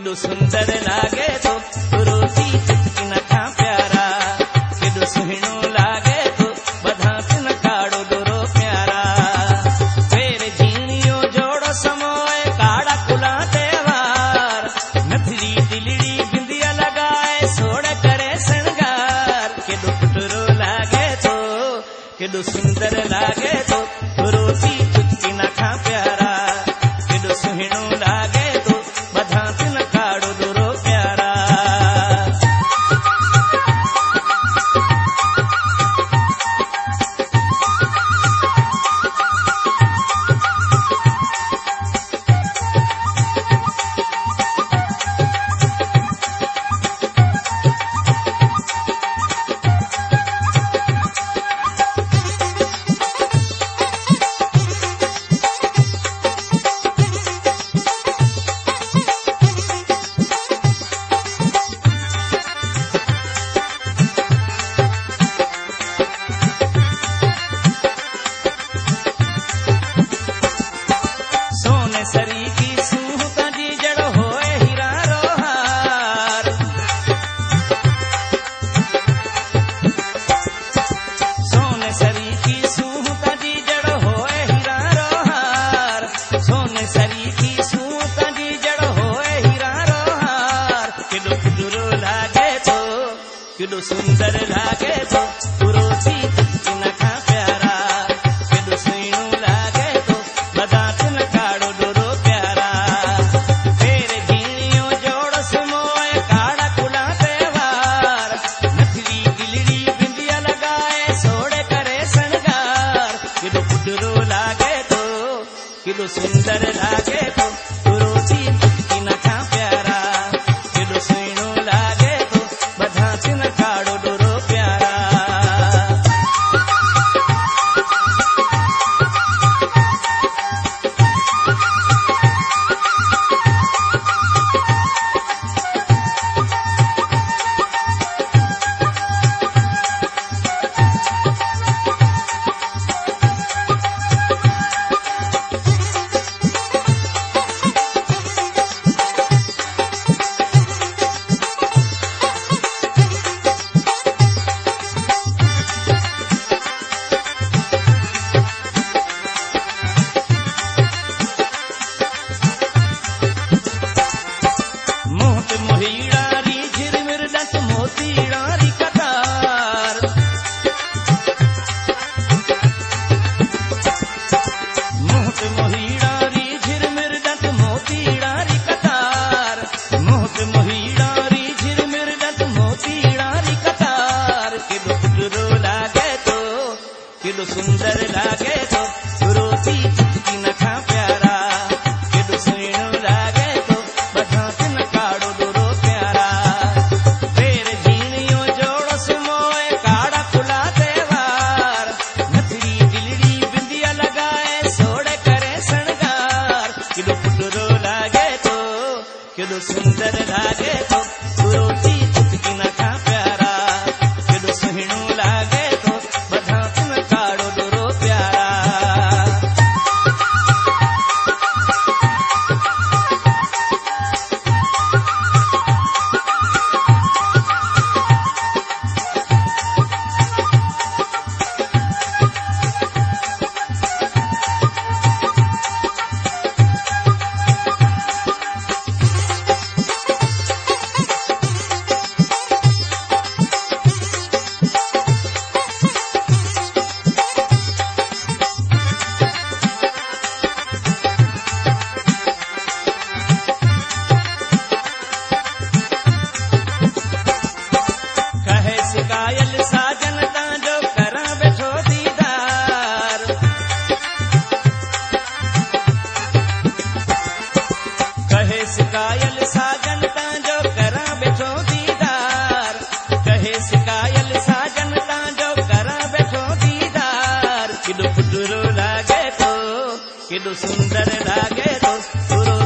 केॾो सुंदर लागे तो रोटी चुटकी न खां प्यारा केॾो सुहिणो लागे तो बधा तिन काड़ो डोरो प्यारा फेर झीणियो जोड़ो समोए काड़ा कुला त्योहार नथरी दिलड़ी बिंदिया लगाए सोड़ करे शृंगार केॾो पुटरो लागे तो केॾो सुंदर लागे तो रोटी चुटकी न खां प्यारा केॾो सुहिणो लागे तो बधा तिन काड़ो डोरो प्यारा सरी की सूहता जी जड़ होए हीरा रोहार सोने सरी की सूहता जी जड़ होए हीरा रोहार सोने सरी की सूहता जी जड़ होए हीरा रोहार केॾो पुटरो लागे तो केॾो सुंदर लागे तो रोटी चुटकी न खां प्यारा केॾो सुहिणो लागे तो बधा तिन काड़ो डोरो प्यारा फेर झीणियो जोड़ समोए काड़ा कुला त्योहार नथरी दिलड़ी बिंदिया लगाए सोड़े करे शृंगार केॾो पुटरो लागे तो केॾो सुंदर लागे तो रोटी चुटकी न खां प्यारा केॾो सुहिणो लागे तो बधा तिन काड़ो डोरो प्यारा मोहत मोहीड़ारी झिरमिर डंक मोतीड़ारी कतार मोहत मोहीड़ारी झिरमिर डंक मोतीड़ारी कतार मोहत मोहीड़ारी झिरमिर डंक मोतीड़ारी कतार केॾो पुटरो लागे तो केॾो सुंदर लागे तो रोटी चुटकी न खां प्यारा केॾो सुहिणो लागे तो बधा तिन काड़ो डोरो प्यारा फेर झीणियो जोड़ समोए काड़ा कुला त्योहार नथरी दिलड़ी बिंदिया लगाए सोड़े करे शृंगार केॾो पुटरो लागे तो केॾो सुंदर लागे तो रोटी चुटकी न खां प्यारा केॾो सुहिणो लागे तो बधा तिन काड़ो डोरो प्यारा कहे शिकायल साजन तांजो करा बैठो दीदार कहे शिकायल साजन तांजो करा बैठो दीदार कहे शिकायल साजन तांजो करा बैठो दीदार केॾो पुटरो लागे तो केॾो सुंदर लागे तो